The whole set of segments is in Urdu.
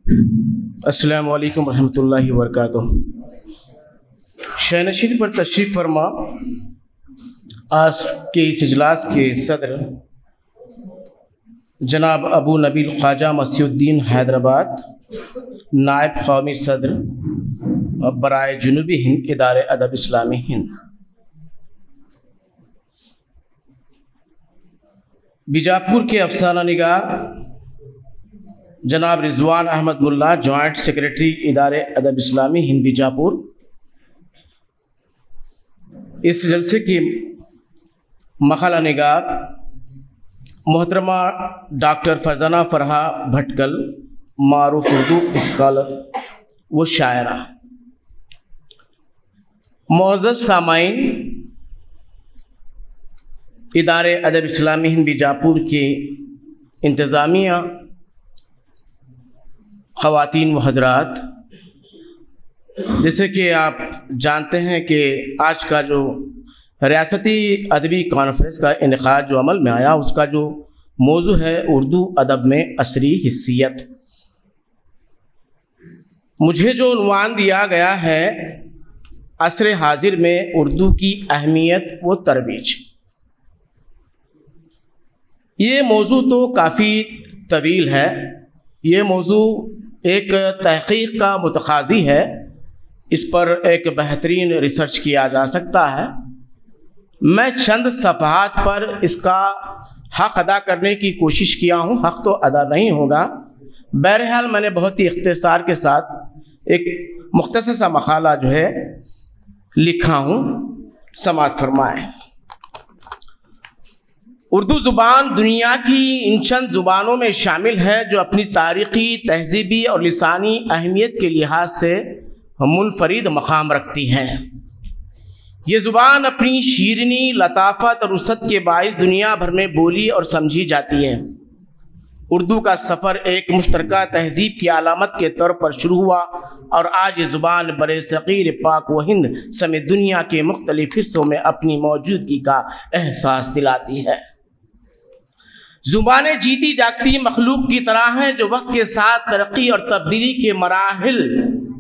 السلام علیکم ورحمۃ اللہ وبرکاتہ۔ شہنشین پر تشریف فرما آج کے اس اجلاس کے صدر جناب ابو نبیل خواجہ مسیح الدین حیدرآباد، نائب قومی صدر برائے جنوبی ہند ادارے ادب اسلامی ہند، بیجاپور کے افسانہ نگار جناب رضوان احمد ملا، جوائنٹ سیکریٹری ادارے ادب اسلامی ہند بیجاپور، اس جلسے کی مقالہ نگار محترمہ ڈاکٹر فرزانہ فرحہ بھٹکل، معروف اردو اسکالر و شاعرہ۔ معزز سامعین، ادارے ادب اسلامی ہند بیجاپور کے انتظامیہ، خواتین و حضرات، جیسے کہ آپ جانتے ہیں کہ آج کا جو ریاستی ادبی کانفرنس کا انعقاد جو عمل میں آیا، اس کا جو موضوع ہے اردو ادب میں عصری حیثیت۔ مجھے جو عنوان دیا گیا ہے عصر حاضر میں اردو کی اہمیت و ترویج، یہ موضوع تو کافی طویل ہے، یہ موضوع ایک تحقیق کا متقاضی ہے، اس پر ایک بہترین ریسرچ کیا جا سکتا ہے۔ میں چند صفحات پر اس کا حق ادا کرنے کی کوشش کیا ہوں، حق تو ادا نہیں ہوگا، بہرحال میں نے بہت ہی اختصار کے ساتھ ایک مختصر سا مقالہ جو ہے لکھا ہوں، سماعت فرمائیں۔ اردو زبان دنیا کی ان چند زبانوں میں شامل ہے جو اپنی تاریخی، تہذیبی اور لسانی اہمیت کے لحاظ سے منفرد مقام رکھتی ہے۔ یہ زبان اپنی شیرینی، لطافت اور وسعت کے باعث دنیا بھر میں بولی اور سمجھی جاتی ہے۔ اردو کا سفر ایک مشترکہ تہذیب کی علامت کے طور پر شروع ہوا اور آج یہ زبان برِ صغیر پاک و ہند سمیت دنیا کے مختلف حصوں میں اپنی موجودگی کا احساس دلاتی ہے۔ زبانیں جیتی جاگتی مخلوق کی طرح ہیں جو وقت کے ساتھ ترقی اور تبدیلی کے مراحل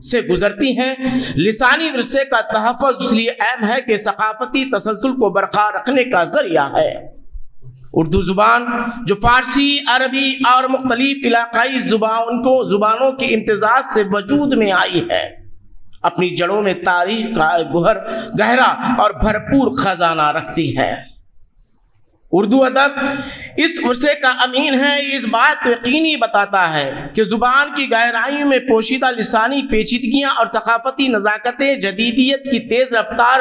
سے گزرتی ہیں۔ لسانی ورثے کا تحفظ اس لیے اہم ہے کہ ثقافتی تسلسل کو برقرار رکھنے کا ذریعہ ہے۔ اردو زبان جو فارسی، عربی اور مختلف علاقائی زبانوں کے امتزاج سے وجود میں آئی ہے، اپنی جڑوں میں تاریخ کا گہرا اور بھرپور خزانہ رکھتی ہے۔ اردو ادب اس ورثے کا امین ہے، یہ اس بات کو یقینی بتاتا ہے کہ زبان کی گہرائیوں میں پوشیدہ لسانی پیچیدگیاں اور ثقافتی نزاکتیں جدیدیت کی تیز رفتار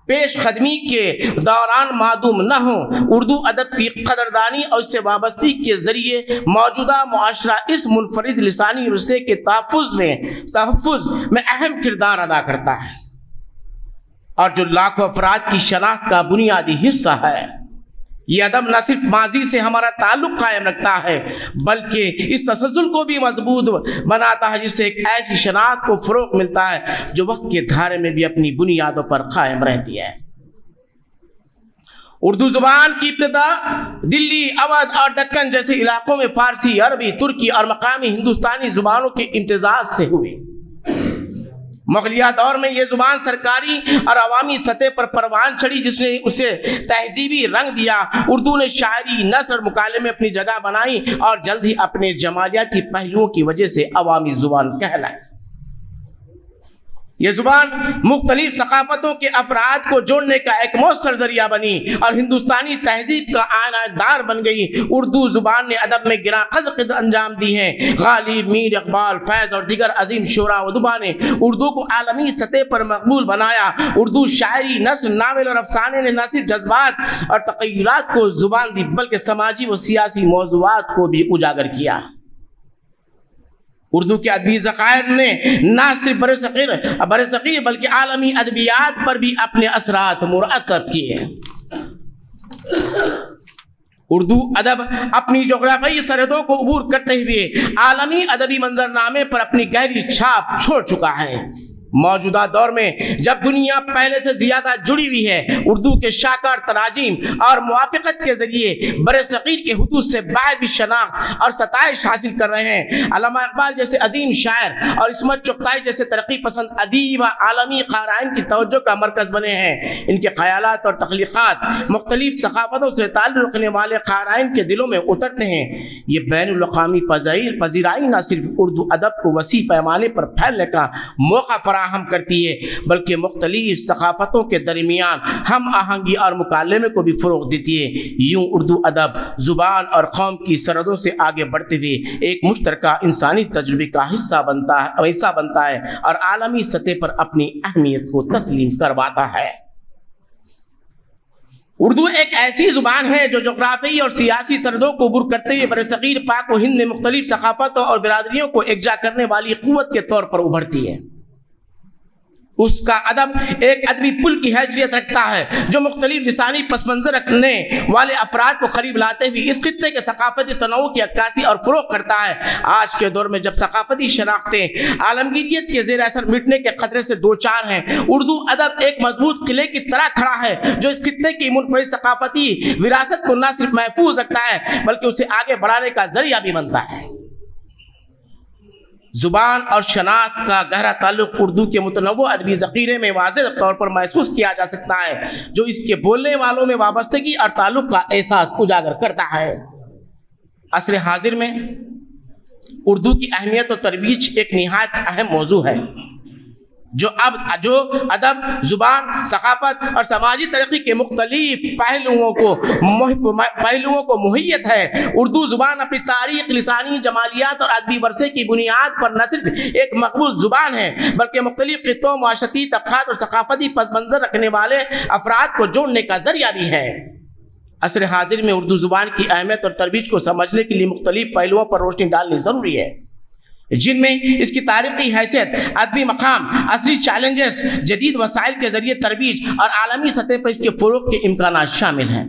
پیش قدمی کے دوران معدوم نہ ہوں۔ اردو ادب کی قدردانی اور اس سے وابستگی کے ذریعے موجودہ معاشرہ اس منفرد لسانی ورثے کے تحفظ میں اہم کردار ادا کرتا ہے، اور جو لاکھوں افراد کی شناخت کا بنیادی حصہ ہے۔ یہ ادب نہ صرف ماضی سے ہمارا تعلق قائم رکھتا ہے بلکہ اس تسلسل کو بھی مضبوط بناتا ہے، جس سے ایک ایسی شناخت کو فروغ ملتا ہے جو وقت کے دھارے میں بھی اپنی بنیادوں پر قائم رہتی ہے۔ اردو زبان کی ابتدا دلی، اودھ اور دکن جیسے علاقوں میں فارسی، عربی، ترکی اور مقامی ہندوستانی زبانوں کے امتزاج سے ہوئی۔ مغلیہ دور میں یہ زبان سرکاری اور عوامی سطح پر پروان چڑھی، جس نے اسے تہذیبی رنگ دیا۔ اردو نے شاعری، نثر اور مکالمے میں اپنی جگہ بنائی اور جلد ہی اپنے جمالیاتی پہلوؤں کی وجہ سے عوامی زبان کہلائی۔ یہ زبان مختلف ثقافتوں کے افراد کو جوڑنے کا ایک مؤثر ذریعہ بنی اور ہندوستانی تہذیب کا آئینہ دار بن گئی۔ اردو زبان نے ادب میں گراں قدر انجام دی ہیں۔ غالب، میر اقبال، فیض اور دیگر عظیم شعراء و ادباء نے اردو کو عالمی سطح پر مقبول بنایا۔ اردو شاعری، نثر، ناول اور افسانے نے نہ صرف جذبات اور تخیلات کو زبان دی بلکہ سماجی و سیاسی موضوعات کو بھی اجاگر کیا۔ اردو کے ادبی ذخائر نے نہ صرف برصغیر بلکہ عالمی ادبیات پر بھی اپنے اثرات مرتب کیے۔ اردو ادب اپنی جغرافیائی سرحدوں کو عبور کرتے ہوئے عالمی ادبی منظرنامے پر اپنی گہری چھاپ چھوڑ چکا ہے۔ موجودہ دور میں جب دنیا پہلے سے زیادہ جڑی ہوئی ہے، اردو کے شاہکار تراجم اور موافقت کے ذریعے بر صغیر کے حدود سے باہر بھی شناخت اور ستائش حاصل کر رہے ہیں۔ علامہ اقبال جیسے عظیم شاعر اور عصمت چغتائی جیسے ترقی پسند ادیب عالمی قارئین کی توجہ کا مرکز بنے ہیں۔ ان کے خیالات اور تخلیقات مختلف ثقافتوں سے تعلق رکھنے والے قارئین کے دلوں میں اترتے ہیں۔ یہ بین الاقوامی پذیرائی نہ صرف اردو ادب کو وسیع پیمانے پر پھیلنے کا موقع فراہم کرتی ہے، بلکہ مختلف ثقافتوں کے درمیان ہم آہنگی اور مکالمے کو بھی فروغ دیتی ہے۔ یوں اردو ادب زبان اور قوم کی سرحدوں سے آگے بڑھتے ہوئے ایک مشترکہ انسانی تجربے کا حصہ بنتا ہے اور عالمی سطح پر اپنی اہمیت کو تسلیم کرواتا ہے۔ اردو ایک ایسی زبان ہے جو جغرافیائی اور سیاسی سرحدوں کو عبور کرتے ہوئے برصغیر پاک و ہند میں مختلف ثقافتوں اور برادریوں کو یکجا کرنے والی قوت کے طور پر ابھرتی ہے۔ اس کا ادب ایک ادبی پل کی حیثیت رکھتا ہے جو مختلف لسانی پس منظر رکھنے والے افراد کو قریب لاتے ہوئے اس خطے کے ثقافتی تنوع کی عکاسی اور فروغ کرتا ہے۔ آج کے دور میں جب ثقافتی شناختیں عالمگیریت کے زیر اثر مٹنے کے خطرے سے دوچار ہیں، اردو ادب ایک مضبوط قلعے کی طرح کھڑا ہے جو اس خطے کی منفرد ثقافتی وراثت کو نہ صرف محفوظ رکھتا ہے بلکہ اسے آگے بڑھانے کا ذریعہ بھی بنتا ہے۔ زبان اور شناخت کا گہرا تعلق اردو کے متنوع ادبی ذخیرے میں واضح طور پر محسوس کیا جا سکتا ہے، جو اس کے بولنے والوں میں وابستگی اور تعلق کا احساس اجاگر کرتا ہے۔ عصر حاضر میں اردو کی اہمیت اور ترویج ایک نہایت اہم موضوع ہے، جو ادب، زبان، ثقافت اور سماجی ترقی کے مختلف پہلوؤں کو محیط ہے۔ اردو زبان اپنی تاریخ، لسانی جمالیات اور ادبی ورثے کی بنیاد پر نہ صرف ایک مقبول زبان ہے بلکہ مختلف خطوں، معاشرتی طبقات اور ثقافتی پس منظر رکھنے والے افراد کو جوڑنے کا ذریعہ بھی ہے۔ عصر حاضر میں اردو زبان کی اہمیت اور ترویج کو سمجھنے کے لیے مختلف پہلوؤں پر روشنی ڈالنی ضروری ہے، جن میں اس کی تاریخی حیثیت، ادبی مقام، عصری چیلنجز، جدید وسائل کے ذریعے ترویج اور عالمی سطح پر اس کے فروغ کے امکانات شامل ہیں۔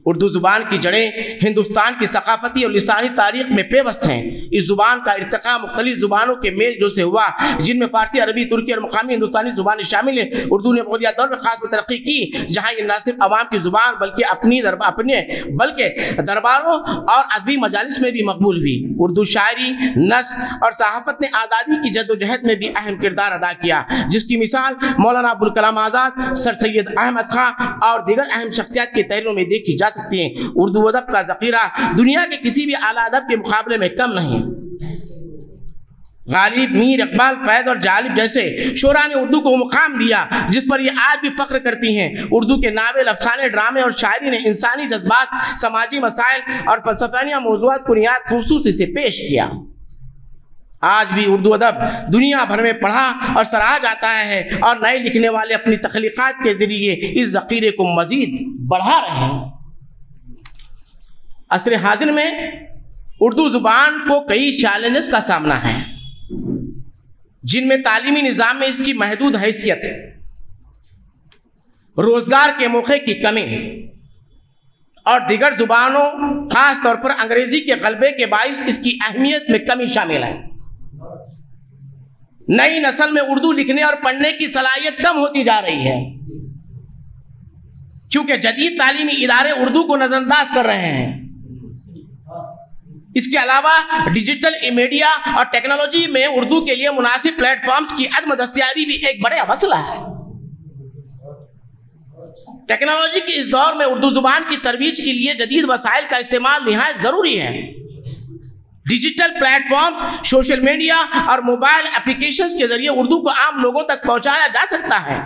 اردو زبان کی جڑیں ہندوستان کی ثقافتی اور لسانی تاریخ میں پیوست ہیں۔ اس زبان کا ارتقاء مختلف زبانوں کے میل جول سے ہوا، جن میں فارسی، عربی، ترکی اور مقامی ہندوستانی زبانیں شامل ہیں۔ اردو نے مغلیہ دور میں خاص طور پر ترقی کی، جہاں یہ نہ صرف عوام کی زبان بلکہ درباروں اور ادبی مجالس میں بھی مقبول ہوئی۔ اردو شاعری، نثر اور صحافت نے آزادی کی جدوجہد میں بھی اہم کردار ادا کیا، جس کی مثال مولانا ابوالکلام آزاد، سر سید احمد خان اور دیگر اہم شخصیات کی تحریروں میں دیکھی جا سکتی ہیں۔ اردو ادب کا ذخیرہ دنیا کے کسی بھی اعلیٰ ادب کے مقابلے میں کم نہیں۔ غالب، میر اقبال، فیض اور جالب جیسے شعراء نے اردو کو مقام دیا جس پر یہ آج بھی فخر کرتی ہیں۔ اردو کے ناول، افسانے، ڈرامے اور شاعری نے انسانی جذبات، سماجی مسائل اور فلسفیانہ موضوعات کو نہایت خوبصورتی سے پیش کیا۔ آج بھی اردو ادب دنیا بھر میں پڑھا اور سراہا جاتا ہے اور نئے لکھنے والے اپنی تخلیقات کے ذریعے اس ذخیرے کو مزید بڑھا رہے ہیں۔ عصر حاضر میں اردو زبان کو کئی چیلنجز کا سامنا ہے، جن میں تعلیمی نظام میں اس کی محدود حیثیت، روزگار کے موقع کی کمی اور دیگر زبانوں خاص طور پر انگریزی کے غلبے کے باعث اس کی اہمیت میں کمی شامل ہے۔ نئی نسل میں اردو لکھنے اور پڑھنے کی صلاحیت کم ہوتی جا رہی ہے، کیونکہ جدید تعلیمی ادارے اردو کو نظر انداز کر رہے ہیں۔ اس کے علاوہ ڈیجیٹل میڈیا اور ٹیکنالوجی میں اردو کے لیے مناسب پلیٹ فارمز کی عدم دستیابی بھی ایک بڑا مسئلہ ہے۔ ٹیکنالوجی کے اس دور میں اردو زبان کی ترویج کے لیے جدید وسائل کا استعمال نہایت ضروری ہے۔ Digital platforms, social media اور موبائل اپلیکیشنز کے ذریعے اردو کو عام لوگوں تک پہنچایا جا سکتا ہے۔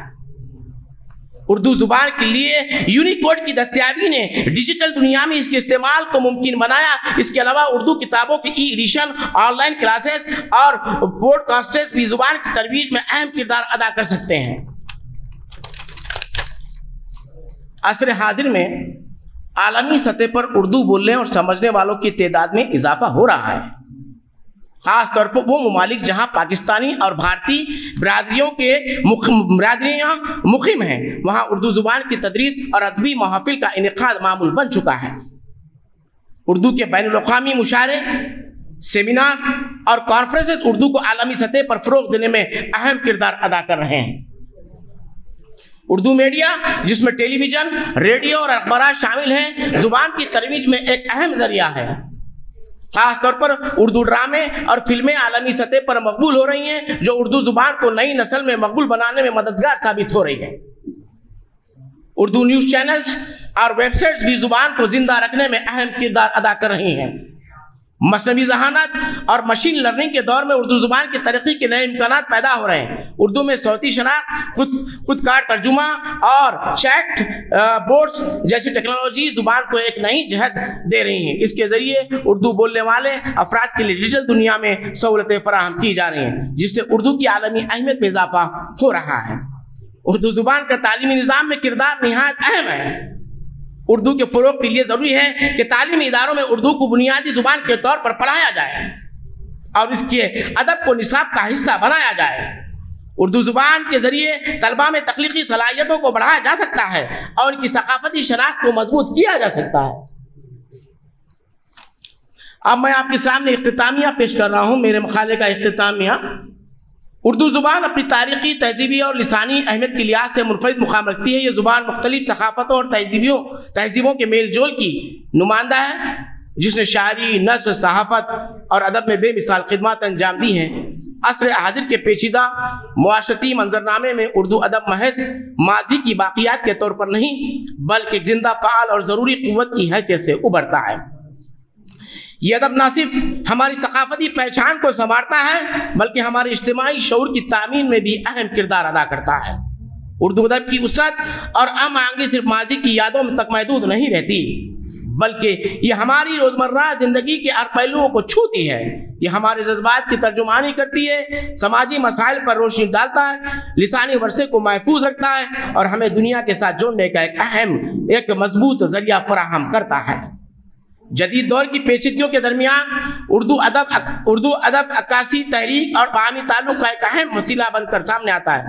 اردو زبان کے لیے یونیکوڈ کی دستیابی نے ڈیجیٹل دنیا میں اس کے استعمال کو ممکن بنایا۔ اس کے علاوہ اردو کتابوں کی ای ایڈیشن، آن لائن کلاسز اور پوڈ کاسٹس بھی زبان کی ترویج میں اہم کردار ادا کر سکتے ہیں۔ عصر حاضر میں عالمی سطح پر اردو بولنے اور سمجھنے والوں کی تعداد میں اضافہ ہو رہا ہے، خاص طور پر وہ ممالک جہاں پاکستانی اور بھارتی برادریاں مقیم ہیں، وہاں اردو زبان کی تدریس اور ادبی محافل کا انعقاد معمول بن چکا ہے۔ اردو کے بین الاقوامی مشاعرے، سیمینار اور کانفرنسز اردو کو عالمی سطح پر فروغ دینے میں اہم کردار ادا کر رہے ہیں۔ اردو میڈیا، جس میں ٹیلی ویژن، ریڈیو اور اخبارات شامل ہیں، زبان کی ترویج میں ایک اہم ذریعہ ہے۔ خاص طور پر اردو ڈرامے اور فلمیں عالمی سطح پر مقبول ہو رہی ہیں، جو اردو زبان کو نئی نسل میں مقبول بنانے میں مددگار ثابت ہو رہی ہیں۔ اردو نیوز چینلز اور ویب سائٹس بھی زبان کو زندہ رکھنے میں اہم کردار ادا کر رہی ہیں۔ مصنوعی ذہانت اور مشین لرننگ کے دور میں اردو زبان کی ترقی کے نئے امکانات پیدا ہو رہے ہیں۔ اردو میں صوتی شناخت، خودکار ترجمہ اور چیٹ بوٹس جیسی ٹیکنالوجی زبان کو ایک نئی جہت دے رہی ہیں۔ اس کے ذریعے اردو بولنے والے افراد کے لیے ڈیجیٹل دنیا میں سہولتیں فراہم کی جا رہی ہیں، جس سے اردو کی عالمی اہمیت میں اضافہ ہو رہا ہے۔ اردو زبان کا تعلیمی نظام میں کردار نہایت اہم ہے۔ اردو کے فروغ کے لیے ضروری ہے کہ تعلیمی اداروں میں اردو کو بنیادی زبان کے طور پر پڑھایا جائے اور اس کے ادب کو نصاب کا حصہ بنایا جائے۔ اردو زبان کے ذریعے طلباء میں تخلیقی صلاحیتوں کو بڑھایا جا سکتا ہے اور ان کی ثقافتی شناخت کو مضبوط کیا جا سکتا ہے۔ اب میں آپ کے سامنے اختتامیہ پیش کر رہا ہوں، میرے مقالے کا اختتامیہ۔ اردو زبان اپنی تاریخی، تہذیبی اور لسانی اہمیت کے لحاظ سے منفرد مقام رکھتی ہے۔ یہ زبان مختلف ثقافتوں اور تہذیبوں کے میل جول کی نمائندہ ہے، جس نے شاعری، نثر، صحافت اور ادب میں بے مثال خدمات انجام دی ہیں۔ عصر حاضر کے پیچیدہ معاشرتی منظرنامے میں اردو ادب محض ماضی کی باقیات کے طور پر نہیں، بلکہ ایک زندہ، فعال اور ضروری قوت کی حیثیت سے ابھرتا ہے۔ یہ ادب نہ صرف ہماری ثقافتی پہچان کو سنوارتا ہے، بلکہ ہمارے اجتماعی شعور کی تعمیر میں بھی اہم کردار ادا کرتا ہے۔ اردو ادب کی وسعت اور ہم آہنگی صرف ماضی کی یادوں میں تک محدود نہیں رہتی، بلکہ یہ ہماری روزمرہ زندگی کے ہر پہلوؤں کو چھوتی ہے۔ یہ ہمارے جذبات کی ترجمانی کرتی ہے، سماجی مسائل پر روشنی ڈالتا ہے، لسانی ورثے کو محفوظ رکھتا ہے اور ہمیں دنیا کے ساتھ جوڑنے کا ایک مضبوط ذریعہ فراہم کرتا ہے۔ جدید دور کی پیچیدگیوں کے درمیان اردو ادب عکاسی، تحریک اور باہمی تعلق کا ایک اہم وسیلہ بن کر سامنے آتا ہے۔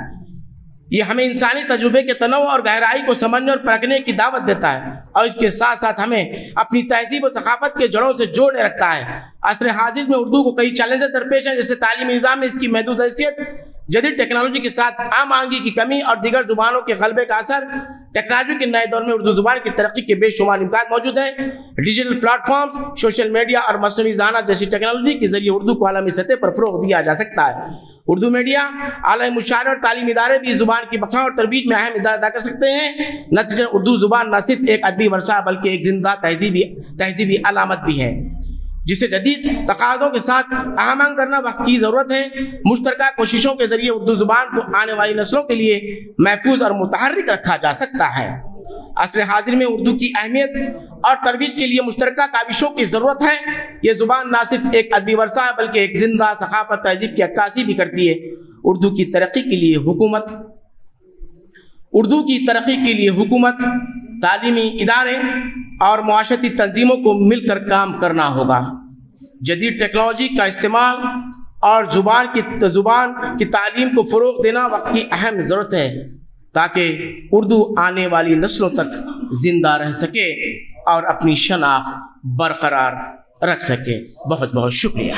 یہ ہمیں انسانی تجربے کے تنوع اور گہرائی کو سمجھنے اور پرکھنے کی دعوت دیتا ہے، اور اس کے ساتھ ساتھ ہمیں اپنی تہذیب و ثقافت کے جڑوں سے جوڑے رکھتا ہے۔ عصر حاضر میں اردو کو کئی چیلنجز درپیش ہیں، جیسے تعلیمی نظام میں اس کی محدود حیثیت، جدید ٹیکنالوجی کے ساتھ ہم آہنگی کی کمی اور دیگر زبانوں کے غلبے کا اثر۔ ٹیکنالوجی کے نئے دور میں اردو زبان کی ترقی کے بے شمار امکانات موجود ہیں۔ Digital platforms, social media اور مصنوعی ذہانت جیسی ٹیکنالوجی کے ذریعے اردو کو عالمی سطح پر فروغ دیا جا سکتا ہے۔ اردو میڈیا، اعلیٰ مشاعرے اور تعلیمی ادارے بھی اس زبان کی بقا اور ترویج میں اہم کردار ادا کر سکتے ہیں۔ نتیجتاً اردو زبان نہ صرف ایک ادبی ورثہ بلکہ ایک زندہ تہذیبی علامت بھی ہے، جسے جدید تقاضوں کے ساتھ ہم آہنگ کرنا وقت کی ضرورت ہے۔ مشترکہ کوششوں کے ذریعے اردو زبان کو آنے والی نسلوں کے لیے محفوظ اور متحرک رکھا جا سکتا ہے۔ عصر حاضر میں اردو کی اہمیت اور ترویج کے لیے مشترکہ کاوشوں کی ضرورت ہے۔ یہ زبان نہ صرف ایک ادبی ورثہ ہے بلکہ ایک زندہ ثقافت، تہذیب کی عکاسی بھی کرتی ہے۔ اردو کی ترقی کے لیے حکومت، تعلیمی ادارے اور معاشرتی تنظیموں کو مل کر کام کرنا ہوگا۔ جدید ٹیکنالوجی کا استعمال اور زبان کی تعلیم کو فروغ دینا وقت کی اہم ضرورت ہے، تاکہ اردو آنے والی نسلوں تک زندہ رہ سکے اور اپنی شناخت برقرار رکھ سکے۔ بہت بہت شکریہ۔